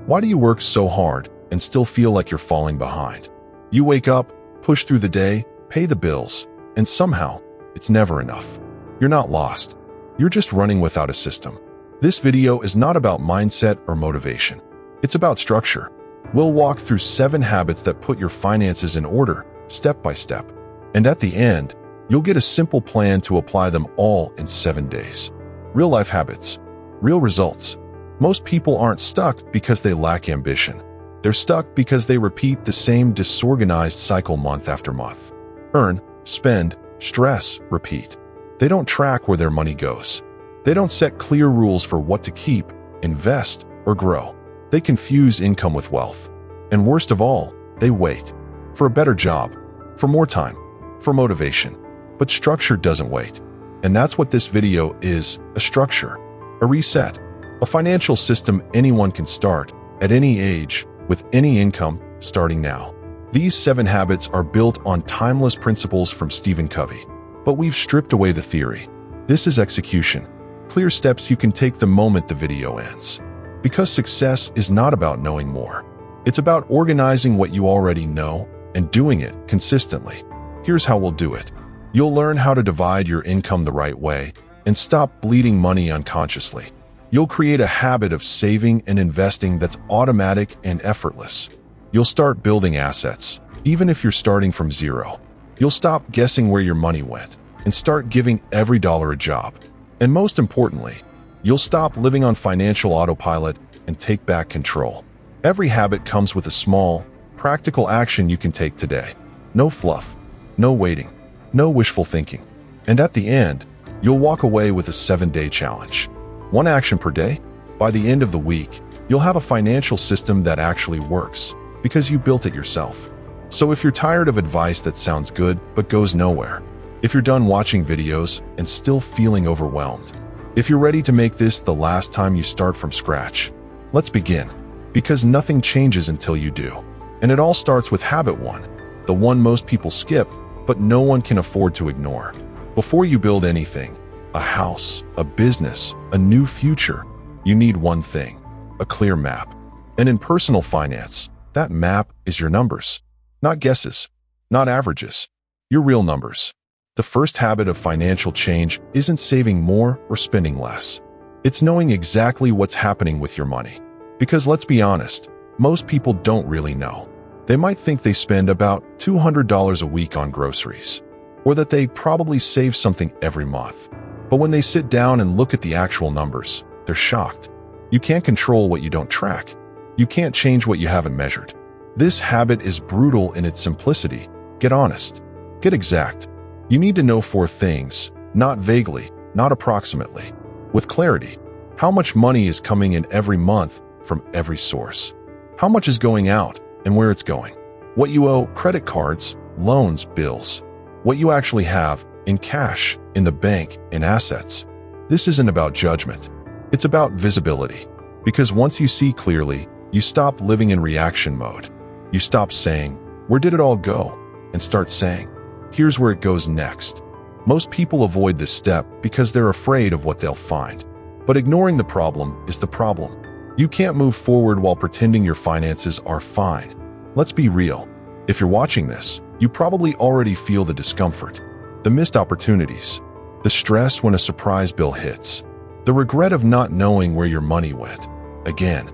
Why do you work so hard and still feel like you're falling behind? You wake up, push through the day, pay the bills, and somehow, it's never enough. You're not lost. You're just running without a system. This video is not about mindset or motivation. It's about structure. We'll walk through 7 habits that put your finances in order, step by step. And at the end, you'll get a simple plan to apply them all in 7 days. Real-life habits. Real results. Most people aren't stuck because they lack ambition. They're stuck because they repeat the same disorganized cycle month after month. Earn, spend, stress, repeat. They don't track where their money goes. They don't set clear rules for what to keep, invest, or grow. They confuse income with wealth. And worst of all, they wait. For a better job, for more time, for motivation. But structure doesn't wait. And that's what this video is, a structure, a reset, a financial system anyone can start, at any age, with any income, starting now. These 7 habits are built on timeless principles from Stephen Covey. But we've stripped away the theory. This is execution. Clear steps you can take the moment the video ends. Because success is not about knowing more. It's about organizing what you already know and doing it consistently. Here's how we'll do it. You'll learn how to divide your income the right way and stop bleeding money unconsciously. You'll create a habit of saving and investing that's automatic and effortless. You'll start building assets, even if you're starting from zero. You'll stop guessing where your money went and start giving every dollar a job. And most importantly, you'll stop living on financial autopilot and take back control. Every habit comes with a small, practical action you can take today. No fluff, no waiting, no wishful thinking. And at the end, you'll walk away with a 7-day challenge. 1 action per day. By the end of the week, you'll have a financial system that actually works because you built it yourself. So if you're tired of advice that sounds good but goes nowhere, if you're done watching videos and still feeling overwhelmed, if you're ready to make this the last time you start from scratch, let's begin. Because nothing changes until you do. And it all starts with habit 1, the one most people skip, but no one can afford to ignore. Before you build anything, a house, a business, a new future, you need one thing, a clear map. And in personal finance, that map is your numbers. Not guesses, not averages, your real numbers. The first habit of financial change isn't saving more or spending less. It's knowing exactly what's happening with your money. Because let's be honest, most people don't really know. They might think they spend about $200 a week on groceries, or that they probably save something every month. But when they sit down and look at the actual numbers, they're shocked. You can't control what you don't track. You can't change what you haven't measured. This habit is brutal in its simplicity. Get honest. Get exact. You need to know 4 things, not vaguely, not approximately. With clarity. How much money is coming in every month from every source? How much is going out and where it's going? What you owe, credit cards, loans, bills. What you actually have in cash, in the bank, in assets. This isn't about judgment. It's about visibility. Because once you see clearly, you stop living in reaction mode. You stop saying, "Where did it all go?" and start saying, "Here's where it goes next." Most people avoid this step because they're afraid of what they'll find. But ignoring the problem is the problem. You can't move forward while pretending your finances are fine. Let's be real. If you're watching this, you probably already feel the discomfort, the missed opportunities, the stress when a surprise bill hits, the regret of not knowing where your money went. Again,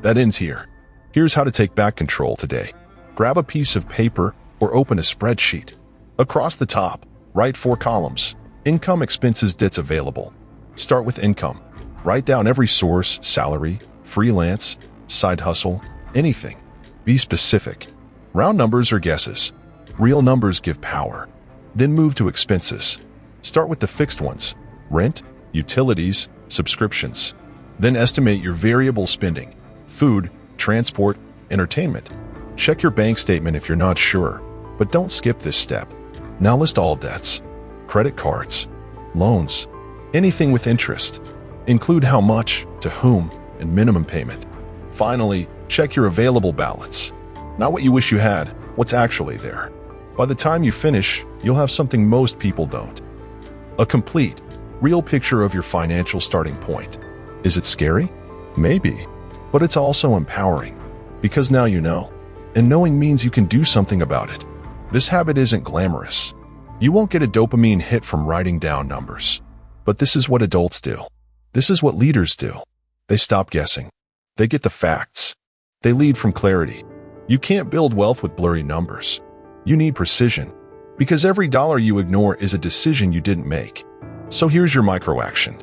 that ends here. Here's how to take back control today. Grab a piece of paper or open a spreadsheet. Across the top, write 4 columns. Income, expenses, debts available. Start with income. Write down every source, salary, freelance, side hustle, anything. Be specific. Round numbers or guesses. Real numbers give power. Then move to expenses. Start with the fixed ones. Rent, utilities, subscriptions. Then estimate your variable spending. Food, transport, entertainment. Check your bank statement if you're not sure, but don't skip this step. Now list all debts. Credit cards, loans, anything with interest. Include how much, to whom, and minimum payment. Finally, check your available balance. Not what you wish you had, what's actually there. By the time you finish, you'll have something most people don't. A complete, real picture of your financial starting point. Is it scary? Maybe. But it's also empowering, because now you know, and knowing means you can do something about it. This habit isn't glamorous. You won't get a dopamine hit from writing down numbers. But this is what adults do. This is what leaders do. They stop guessing. They get the facts. They lead from clarity. You can't build wealth with blurry numbers. You need precision, because every dollar you ignore is a decision you didn't make. So here's your micro action.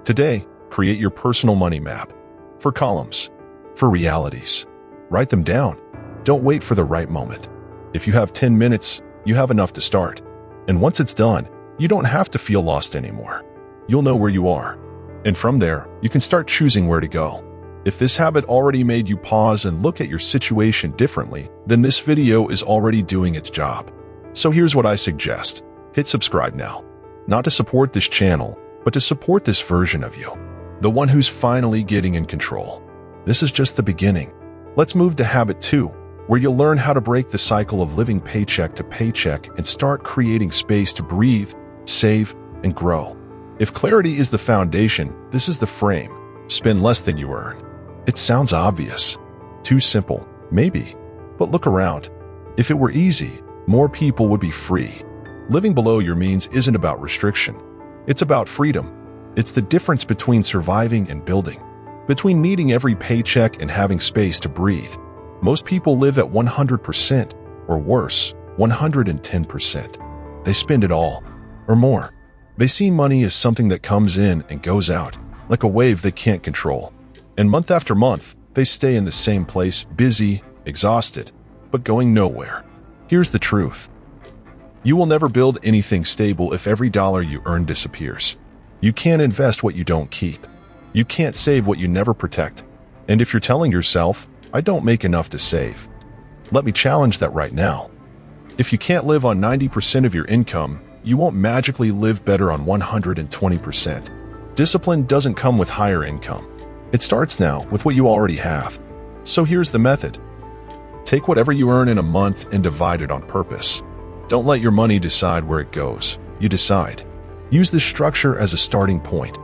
Today, create your personal money map. For columns. For realities. Write them down. Don't wait for the right moment. If you have 10 minutes, you have enough to start. And once it's done, you don't have to feel lost anymore. You'll know where you are. And from there, you can start choosing where to go. If this habit already made you pause and look at your situation differently, then this video is already doing its job. So here's what I suggest. Hit subscribe now. Not to support this channel, but to support this version of you. The one who's finally getting in control. This is just the beginning. Let's move to habit 2, where you'll learn how to break the cycle of living paycheck to paycheck and start creating space to breathe, save, and grow. If clarity is the foundation, this is the frame. Spend less than you earn. It sounds obvious. Too simple, maybe. But look around. If it were easy, more people would be free. Living below your means isn't about restriction. It's about freedom. It's the difference between surviving and building. Between needing every paycheck and having space to breathe. Most people live at 100%, or worse, 110%. They spend it all, or more. They see money as something that comes in and goes out, like a wave they can't control. And month after month, they stay in the same place, busy, exhausted, but going nowhere. Here's the truth. You will never build anything stable if every dollar you earn disappears. You can't invest what you don't keep. You can't save what you never protect. And if you're telling yourself, I don't make enough to save, let me challenge that right now. If you can't live on 90% of your income, you won't magically live better on 120%. Discipline doesn't come with higher income. It starts now with what you already have. So here's the method. Take whatever you earn in a month and divide it on purpose. Don't let your money decide where it goes. You decide. Use this structure as a starting point.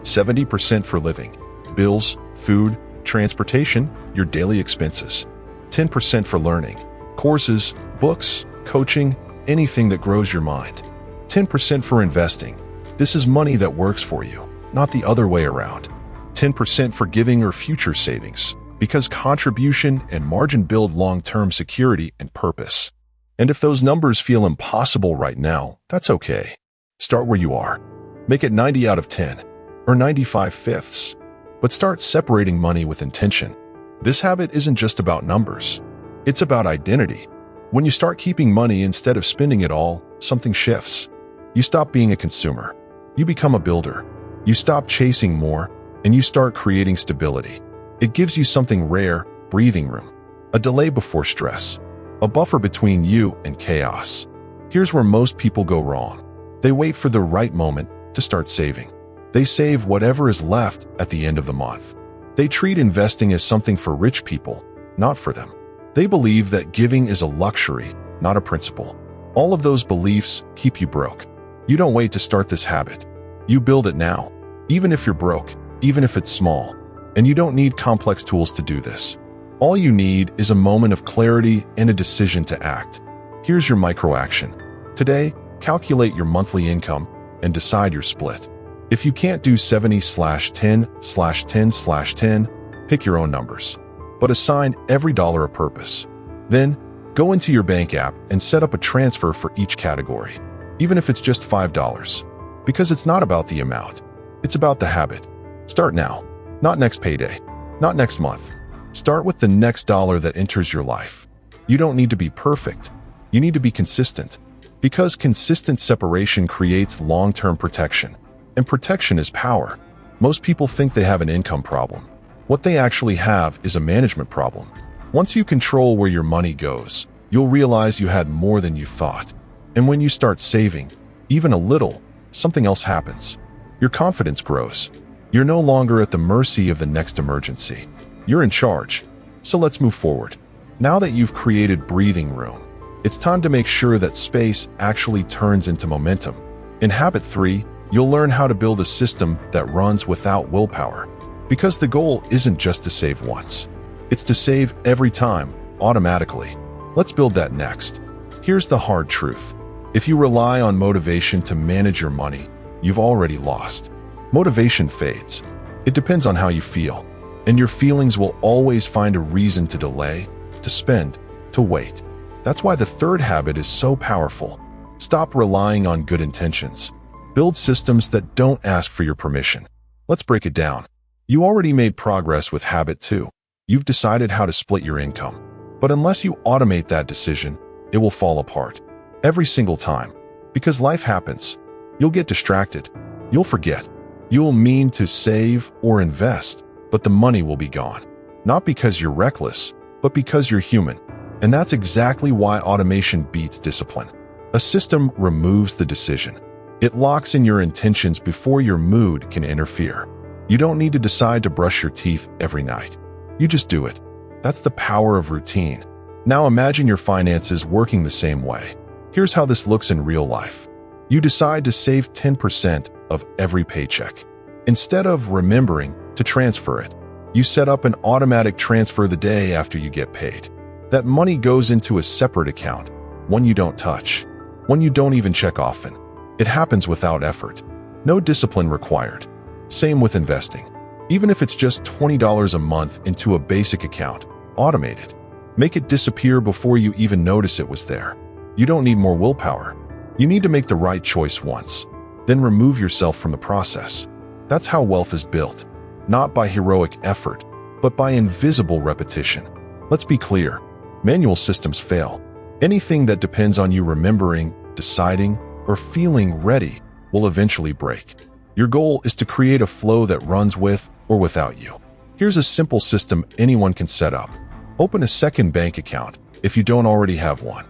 70% for living, bills, food, transportation, your daily expenses. 10% for learning, courses, books, coaching, anything that grows your mind. 10% for investing. This is money that works for you, not the other way around. 10% for giving or future savings, because contribution and margin build long-term security and purpose. And if those numbers feel impossible right now, that's okay. Start where you are. Make it 90 out of 10, or 95/5. But start separating money with intention. This habit isn't just about numbers. It's about identity. When you start keeping money instead of spending it all, something shifts. You stop being a consumer. You become a builder. You stop chasing more, and you start creating stability. It gives you something rare, breathing room. A delay before stress. A buffer between you and chaos. Here's where most people go wrong. They wait for the right moment to start saving. They save whatever is left at the end of the month. They treat investing as something for rich people, not for them. They believe that giving is a luxury, not a principle. All of those beliefs keep you broke. You don't wait to start this habit. You build it now, even if you're broke, even if it's small. And you don't need complex tools to do this. All you need is a moment of clarity and a decision to act. Here's your micro action. Today, calculate your monthly income and decide your split. If you can't do 70/10/10/10, pick your own numbers, but assign every dollar a purpose. Then, go into your bank app and set up a transfer for each category, even if it's just $5. Because it's not about the amount, it's about the habit. Start now, not next payday, not next month. Start with the next dollar that enters your life. You don't need to be perfect. You need to be consistent. Because consistent separation creates long-term protection. And protection is power. Most people think they have an income problem. What they actually have is a management problem. Once you control where your money goes, you'll realize you had more than you thought. And when you start saving, even a little, something else happens. Your confidence grows. You're no longer at the mercy of the next emergency. You're in charge. So let's move forward. Now that you've created breathing room, it's time to make sure that space actually turns into momentum. In habit 3, you'll learn how to build a system that runs without willpower. Because the goal isn't just to save once. It's to save every time, automatically. Let's build that next. Here's the hard truth. If you rely on motivation to manage your money, you've already lost. Motivation fades. It depends on how you feel. And your feelings will always find a reason to delay, to spend, to wait. That's why the third habit is so powerful. Stop relying on good intentions. Build systems that don't ask for your permission. Let's break it down. You already made progress with habit 2. You've decided how to split your income. But unless you automate that decision, it will fall apart. Every single time. Because life happens. You'll get distracted. You'll forget. You'll mean to save or invest, but the money will be gone. Not because you're reckless, but because you're human. And that's exactly why automation beats discipline. A system removes the decision. It locks in your intentions before your mood can interfere. You don't need to decide to brush your teeth every night. You just do it. That's the power of routine. Now imagine your finances working the same way. Here's how this looks in real life. You decide to save 10% of every paycheck. Instead of remembering to transfer it, you set up an automatic transfer the day after you get paid. That money goes into a separate account, one you don't touch, one you don't even check often. It happens without effort. No discipline required. Same with investing. Even if it's just $20 a month into a basic account, automate it. Make it disappear before you even notice it was there. You don't need more willpower. You need to make the right choice once, then remove yourself from the process. That's how wealth is built, not by heroic effort, but by invisible repetition. Let's be clear, manual systems fail. Anything that depends on you remembering, deciding, or feeling ready will eventually break. Your goal is to create a flow that runs with or without you. Here's a simple system anyone can set up. Open a second bank account if you don't already have one.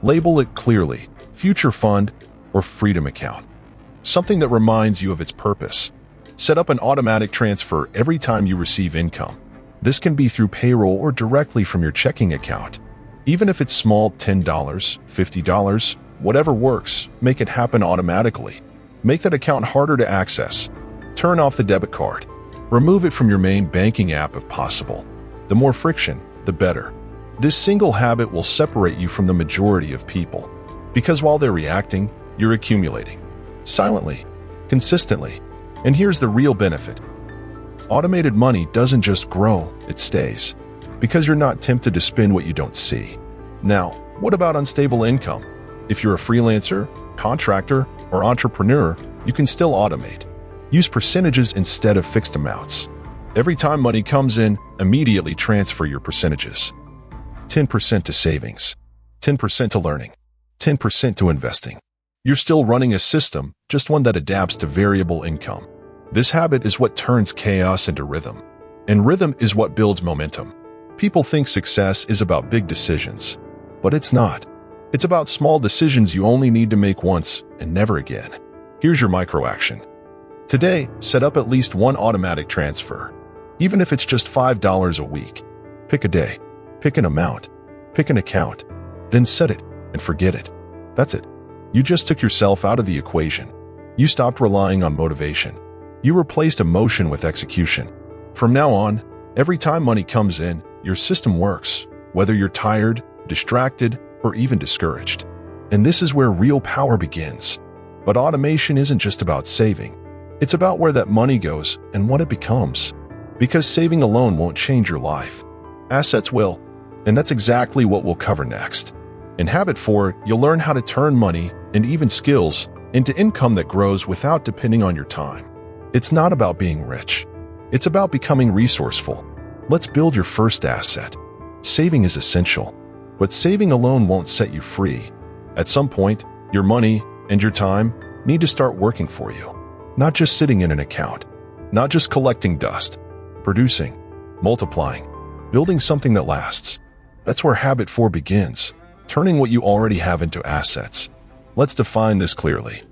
Label it clearly, Future Fund or Freedom Account. Something that reminds you of its purpose. Set up an automatic transfer every time you receive income. This can be through payroll or directly from your checking account. Even if it's small, $10, $50, whatever works, make it happen automatically. Make that account harder to access. Turn off the debit card. Remove it from your main banking app if possible. The more friction, the better. This single habit will separate you from the majority of people. Because while they're reacting, you're accumulating. Silently, consistently. And here's the real benefit. Automated money doesn't just grow, it stays. Because you're not tempted to spend what you don't see. Now, what about unstable income? If you're a freelancer, contractor, or entrepreneur, you can still automate. Use percentages instead of fixed amounts. Every time money comes in, immediately transfer your percentages. 10% to savings, 10% to learning, 10% to investing. You're still running a system, just one that adapts to variable income. This habit is what turns chaos into rhythm. And rhythm is what builds momentum. People think success is about big decisions, but it's not. It's about small decisions you only need to make once and never again. Here's your micro action. Today, set up at least one automatic transfer. Even if it's just $5 a week. Pick a day. Pick an amount. Pick an account. Then set it and forget it. That's it. You just took yourself out of the equation. You stopped relying on motivation. You replaced emotion with execution. From now on, every time money comes in, your system works, whether you're tired, distracted, or even discouraged. And this is where real power begins. But automation isn't just about saving. It's about where that money goes and what it becomes. Because saving alone won't change your life. Assets will. And that's exactly what we'll cover next. In Habit 4, you'll learn how to turn money and even skills into income that grows without depending on your time. It's not about being rich. It's about becoming resourceful. Let's build your first asset. Saving is essential, but saving alone won't set you free. At some point, your money and your time need to start working for you. Not just sitting in an account. Not just collecting dust. Producing, multiplying, building something that lasts. That's where Habit 4 begins, turning what you already have into assets. Let's define this clearly.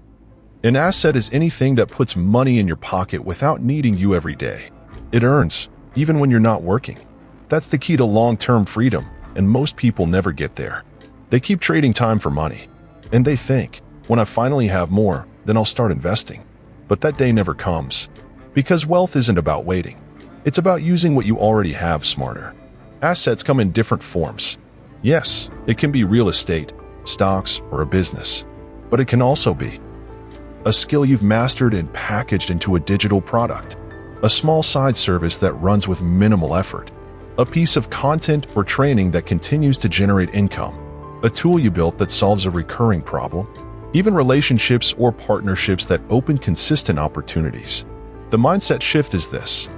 An asset is anything that puts money in your pocket without needing you every day. It earns, even when you're not working. That's the key to long-term freedom, and most people never get there. They keep trading time for money, and they think, when I finally have more, then I'll start investing. But that day never comes. Because wealth isn't about waiting. It's about using what you already have smarter. Assets come in different forms. Yes, it can be real estate, stocks, or a business. But it can also be a skill you've mastered and packaged into a digital product, a small side service that runs with minimal effort, a piece of content or training that continues to generate income, a tool you built that solves a recurring problem, even relationships or partnerships that open consistent opportunities. The mindset shift is this.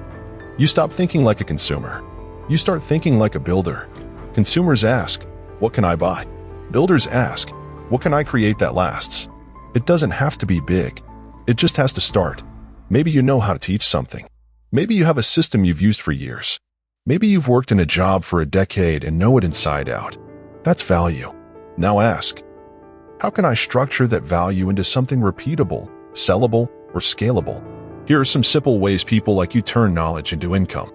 You stop thinking like a consumer. You start thinking like a builder. Consumers ask, what can I buy? Builders ask, what can I create that lasts? It doesn't have to be big. It just has to start. Maybe you know how to teach something. Maybe you have a system you've used for years. Maybe you've worked in a job for a decade and know it inside out. That's value. Now ask, how can I structure that value into something repeatable, sellable, or scalable? Here are some simple ways people like you turn knowledge into income.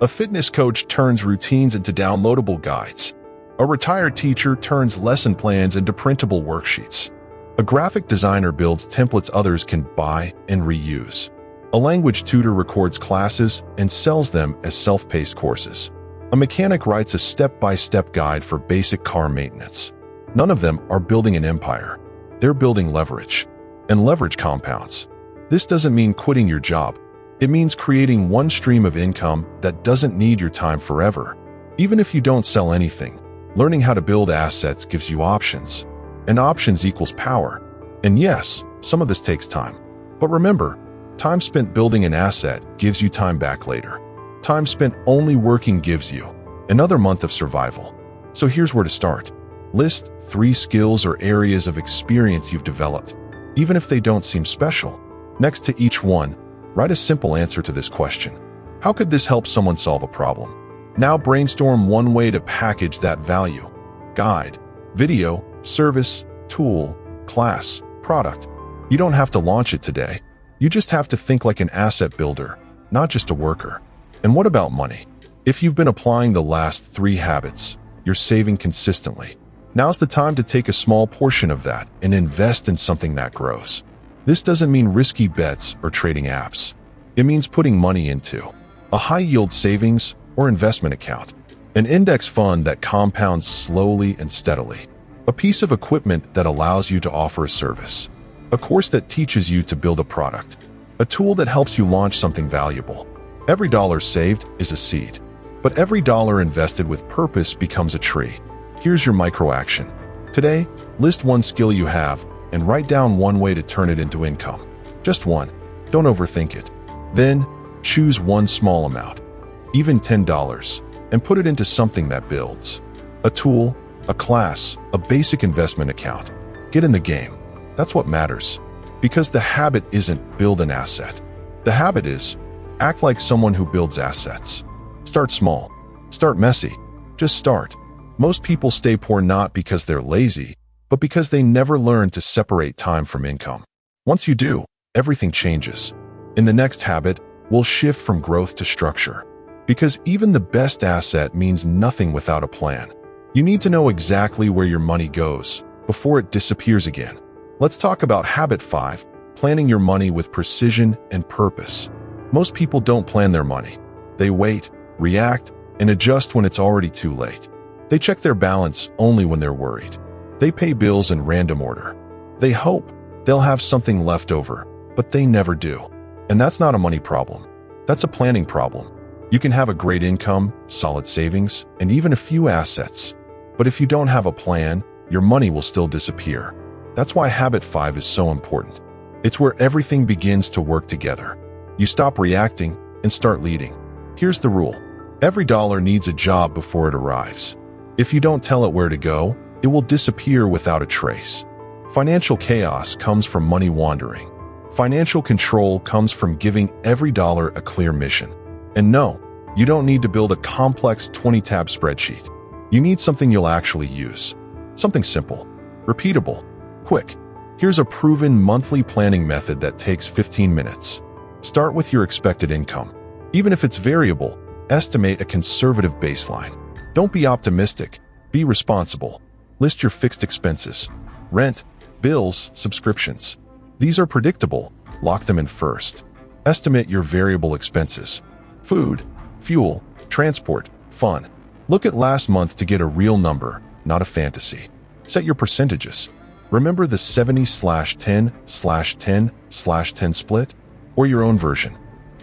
A fitness coach turns routines into downloadable guides. A retired teacher turns lesson plans into printable worksheets. A graphic designer builds templates others can buy and reuse. A language tutor records classes and sells them as self-paced courses. A mechanic writes a step-by-step guide for basic car maintenance. None of them are building an empire. They're building leverage. And leverage compounds. This doesn't mean quitting your job. It means creating one stream of income that doesn't need your time forever. Even if you don't sell anything, learning how to build assets gives you options. And options equals power. And yes, some of this takes time. But remember, time spent building an asset gives you time back later. Time spent only working gives you another month of survival. So here's where to start. List 3 skills or areas of experience you've developed, even if they don't seem special. Next to each one, write a simple answer to this question. How could this help someone solve a problem? Now brainstorm one way to package that value. Guide, video, service, tool, class, product. You don't have to launch it today. You just have to think like an asset builder, not just a worker. And what about money? If you've been applying the last 3 habits, you're saving consistently. Now's the time to take a small portion of that and invest in something that grows. This doesn't mean risky bets or trading apps. It means putting money into a high-yield savings or investment account, an index fund that compounds slowly and steadily, a piece of equipment that allows you to offer a service, a course that teaches you to build a product, a tool that helps you launch something valuable. Every dollar saved is a seed, but every dollar invested with purpose becomes a tree. Here's your micro action. Today, list 1 skill you have and write down 1 way to turn it into income. Just 1. Don't overthink it. Then, choose 1 small amount, even $10, and put it into something that builds. A tool, a class, a basic investment account. Get in the game. That's what matters. Because the habit isn't build an asset. The habit is act like someone who builds assets. Start small. Start messy. Just start. Most people stay poor not because they're lazy, but because they never learn to separate time from income. Once you do, everything changes. In the next habit, we'll shift from growth to structure. Because even the best asset means nothing without a plan. You need to know exactly where your money goes before it disappears again. Let's talk about habit 5, planning your money with precision and purpose. Most people don't plan their money. They wait, react, and adjust when it's already too late. They check their balance only when they're worried. They pay bills in random order. They hope they'll have something left over, but they never do. And that's not a money problem. That's a planning problem. You can have a great income, solid savings, and even a few assets. But if you don't have a plan, your money will still disappear. That's why habit 5 is so important. It's where everything begins to work together. You stop reacting and start leading. Here's the rule. Every dollar needs a job before it arrives. If you don't tell it where to go, it will disappear without a trace. Financial chaos comes from money wandering. Financial control comes from giving every dollar a clear mission. And no, you don't need to build a complex 20-tab spreadsheet. You need something you'll actually use. Something simple, repeatable, quick. Here's a proven monthly planning method that takes 15 minutes. Start with your expected income. Even if it's variable, estimate a conservative baseline. Don't be optimistic, be responsible. List your fixed expenses, rent, bills, subscriptions. These are predictable, lock them in first. Estimate your variable expenses. Food, fuel, transport, fun. Look at last month to get a real number, not a fantasy. Set your percentages. Remember the 70/10/10/10 split? Or your own version.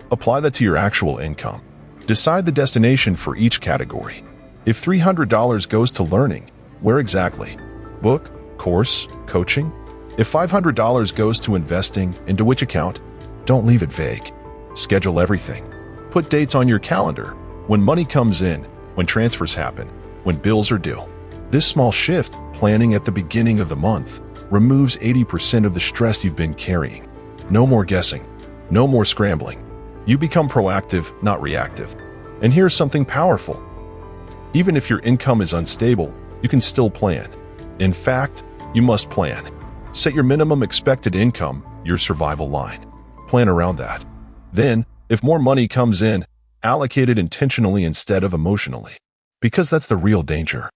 Apply that to your actual income. Decide the destination for each category. If $300 goes to learning, where exactly? Book, course, coaching? If $500 goes to investing, into which account? Don't leave it vague. Schedule everything. Put dates on your calendar. When money comes in, when transfers happen, when bills are due. This small shift, planning at the beginning of the month, removes 80% of the stress you've been carrying. No more guessing. No more scrambling. You become proactive, not reactive. And here's something powerful. Even if your income is unstable, you can still plan. In fact, you must plan. Set your minimum expected income, your survival line. Plan around that. Then, if more money comes in, allocate it intentionally instead of emotionally. Because that's the real danger.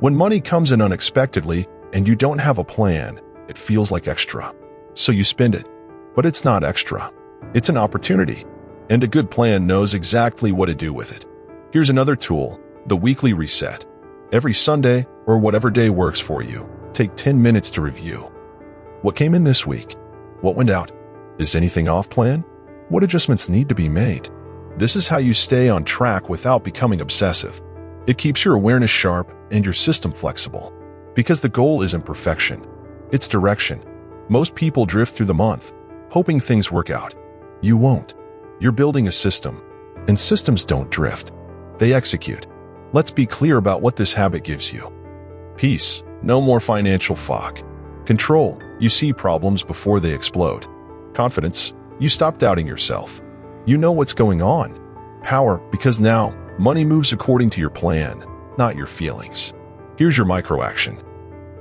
When money comes in unexpectedly and you don't have a plan, it feels like extra. So you spend it. But it's not extra. It's an opportunity. And a good plan knows exactly what to do with it. Here's another tool, the weekly reset. Every Sunday, or whatever day works for you, take 10 minutes to review. What came in this week? What went out? Is anything off plan? What adjustments need to be made? This is how you stay on track without becoming obsessive. It keeps your awareness sharp and your system flexible. Because the goal isn't perfection, it's direction. Most people drift through the month, hoping things work out. You won't. You're building a system, and systems don't drift. They execute. Let's be clear about what this habit gives you. Peace, no more financial fog. Control, you see problems before they explode. Confidence, you stop doubting yourself. You know what's going on. Power, because now, money moves according to your plan, not your feelings. Here's your micro action.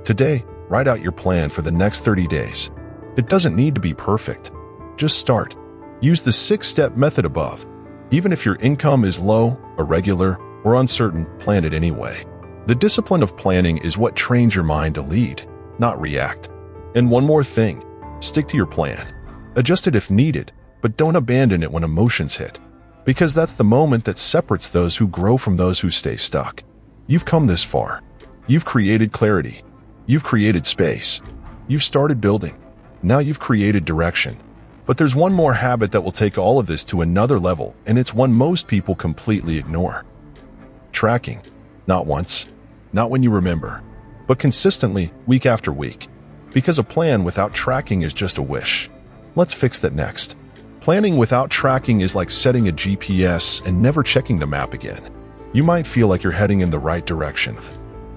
Today, write out your plan for the next 30 days. It doesn't need to be perfect. Just start. Use the 6-step method above. Even if your income is low, irregular, or uncertain, plan it anyway. The discipline of planning is what trains your mind to lead, not react. And one more thing, stick to your plan. Adjust it if needed, but don't abandon it when emotions hit. Because that's the moment that separates those who grow from those who stay stuck. You've come this far. You've created clarity. You've created space. You've started building. Now you've created direction. But there's one more habit that will take all of this to another level, and it's one most people completely ignore. Tracking. Not once, not when you remember, but consistently, week after week. Because a plan without tracking is just a wish. Let's fix that next. Planning without tracking is like setting a GPS and never checking the map again. You might feel like you're heading in the right direction,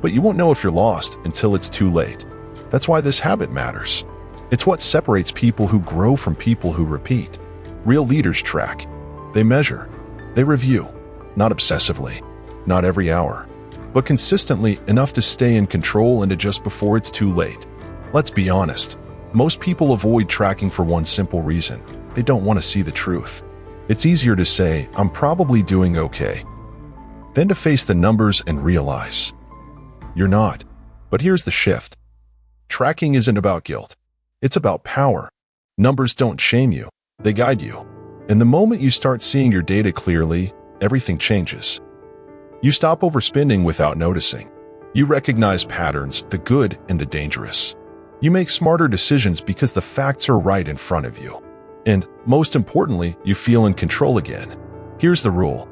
but you won't know if you're lost until it's too late. That's why this habit matters. It's what separates people who grow from people who repeat. Real leaders track. They measure. They review. Not obsessively. Not every hour. But consistently enough to stay in control and adjust before it's too late. Let's be honest. Most people avoid tracking for one simple reason. They don't want to see the truth. It's easier to say, I'm probably doing okay, than to face the numbers and realize you're not. But here's the shift. Tracking isn't about guilt. It's about power. Numbers don't shame you. They guide you. And the moment you start seeing your data clearly, everything changes. You stop overspending without noticing. You recognize patterns, the good and the dangerous. You make smarter decisions because the facts are right in front of you. And, most importantly, you feel in control again. Here's the rule.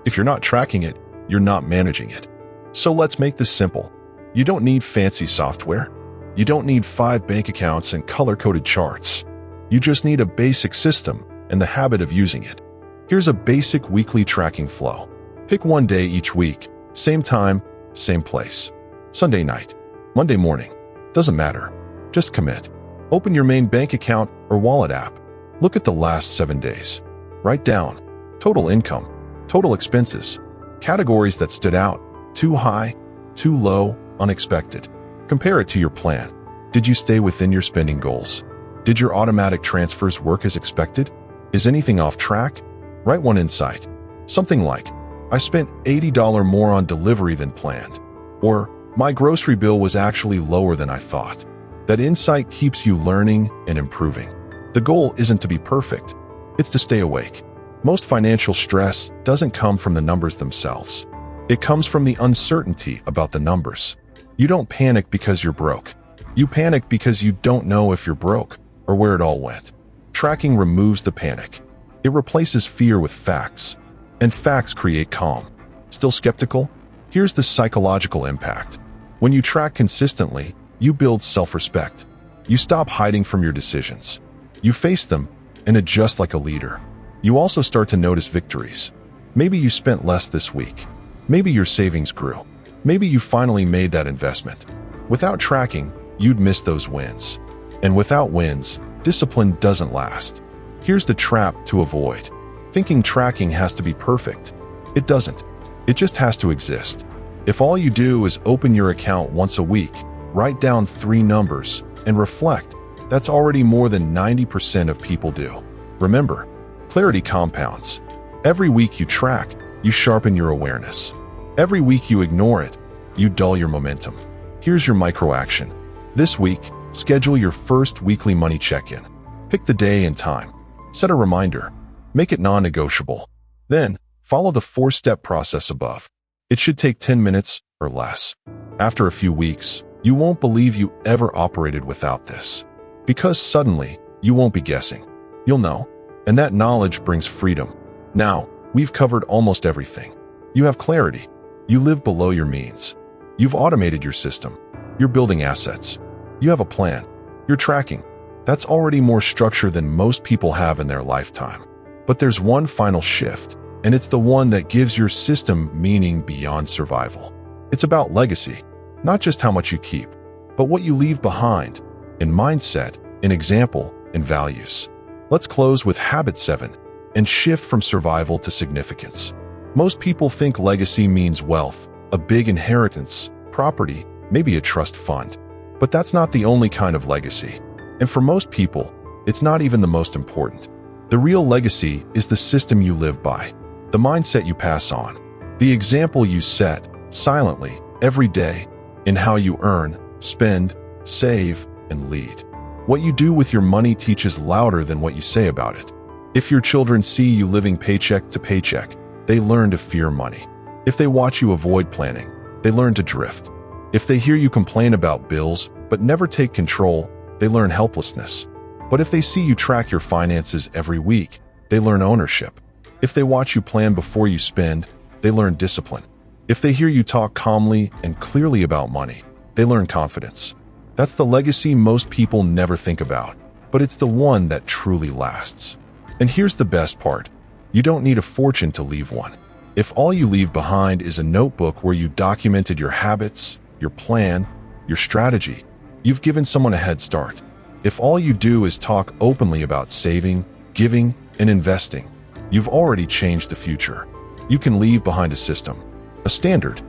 If you're not tracking it, you're not managing it. So let's make this simple. You don't need fancy software. You don't need 5 bank accounts and color-coded charts. You just need a basic system and the habit of using it. Here's a basic weekly tracking flow. Pick one day each week, same time, same place. Sunday night, Monday morning, doesn't matter. Just commit. Open your main bank account or wallet app. Look at the last 7 days. Write down total income, total expenses, categories that stood out, too high, too low, unexpected. Compare it to your plan. Did you stay within your spending goals? Did your automatic transfers work as expected? Is anything off track? Write one insight. Something like, I spent $80 more on delivery than planned. Or, my grocery bill was actually lower than I thought. That insight keeps you learning and improving. The goal isn't to be perfect. It's to stay awake. Most financial stress doesn't come from the numbers themselves. It comes from the uncertainty about the numbers. You don't panic because you're broke. You panic because you don't know if you're broke or where it all went. Tracking removes the panic. It replaces fear with facts, and facts create calm. Still skeptical? Here's the psychological impact. When you track consistently, you build self-respect. You stop hiding from your decisions. You face them and adjust like a leader. You also start to notice victories. Maybe you spent less this week. Maybe your savings grew. Maybe you finally made that investment. Without tracking, you'd miss those wins. And without wins, discipline doesn't last. Here's the trap to avoid. Thinking tracking has to be perfect. It doesn't. It just has to exist. If all you do is open your account once a week, write down 3 numbers, and reflect, that's already more than 90% of people do. Remember, clarity compounds. Every week you track, you sharpen your awareness. Every week you ignore it, you dull your momentum. Here's your micro action. This week, schedule your first weekly money check-in. Pick the day and time. Set a reminder. Make it non-negotiable. Then, follow the 4-step process above. It should take 10 minutes or less. After a few weeks, you won't believe you ever operated without this. Because suddenly, you won't be guessing. You'll know. And that knowledge brings freedom. Now, we've covered almost everything. You have clarity. You live below your means. You've automated your system. You're building assets. You have a plan. You're tracking. That's already more structure than most people have in their lifetime. But there's one final shift, and it's the one that gives your system meaning beyond survival. It's about legacy, not just how much you keep, but what you leave behind, in mindset, in example, in values. Let's close with habit 7 and shift from survival to significance. Most people think legacy means wealth, a big inheritance, property, maybe a trust fund. But that's not the only kind of legacy. And for most people, it's not even the most important. The real legacy is the system you live by, the mindset you pass on, the example you set, silently, every day, in how you earn, spend, save, and lead. What you do with your money teaches louder than what you say about it. If your children see you living paycheck to paycheck, they learn to fear money. If they watch you avoid planning, they learn to drift. If they hear you complain about bills but never take control, they learn helplessness. But if they see you track your finances every week, they learn ownership. If they watch you plan before you spend, they learn discipline. If they hear you talk calmly and clearly about money, they learn confidence. That's the legacy most people never think about, but it's the one that truly lasts. And here's the best part. You don't need a fortune to leave one. If all you leave behind is a notebook where you documented your habits, your plan, your strategy, you've given someone a head start. If all you do is talk openly about saving, giving, and investing, you've already changed the future. You can leave behind a system, a standard,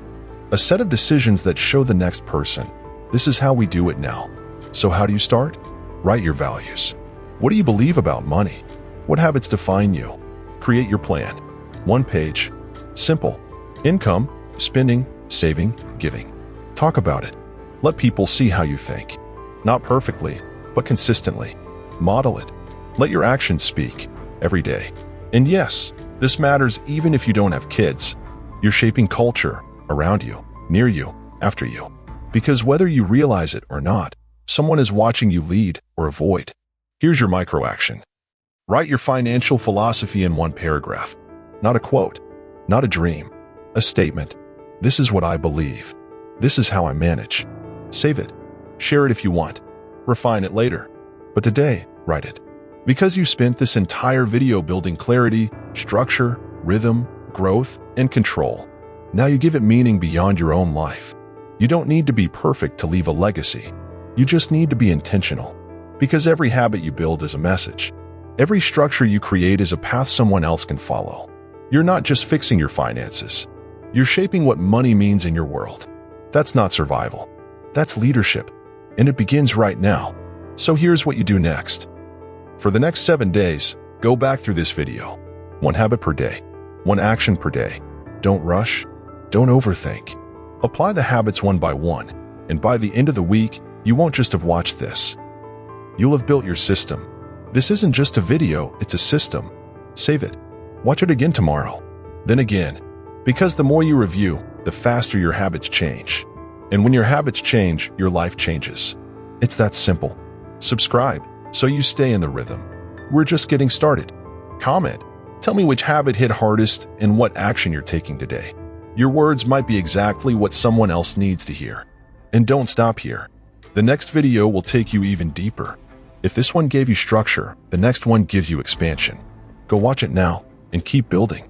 a set of decisions that show the next person, this is how we do it now. So how do you start? Write your values. What do you believe about money? What habits define you? Create your plan. 1 page. Simple. Income, spending, saving, giving. Talk about it. Let people see how you think. Not perfectly, but consistently. Model it. Let your actions speak every day. And yes, this matters even if you don't have kids. You're shaping culture around you, near you, after you. Because whether you realize it or not, someone is watching you lead or avoid. Here's your micro action. Write your financial philosophy in 1 paragraph. Not a quote, not a dream, a statement. This is what I believe. This is how I manage. Save it. Share it if you want. Refine it later. But today, write it. Because you spent this entire video building clarity, structure, rhythm, growth, and control. Now you give it meaning beyond your own life. You don't need to be perfect to leave a legacy. You just need to be intentional. Because every habit you build is a message. Every structure you create is a path someone else can follow. You're not just fixing your finances. You're shaping what money means in your world. That's not survival. That's leadership. And it begins right now. So here's what you do next. For the next 7 days, go back through this video. 1 habit per day. 1 action per day. Don't rush. Don't overthink. Apply the habits one by one, and by the end of the week, you won't just have watched this. You'll have built your system. This isn't just a video, it's a system. Save it. Watch it again tomorrow. Then again. Because the more you review, the faster your habits change. And when your habits change, your life changes. It's that simple. Subscribe so you stay in the rhythm. We're just getting started. Comment. Tell me which habit hit hardest and what action you're taking today. Your words might be exactly what someone else needs to hear. And don't stop here. The next video will take you even deeper. If this one gave you structure, the next one gives you expansion. Go watch it now and keep building.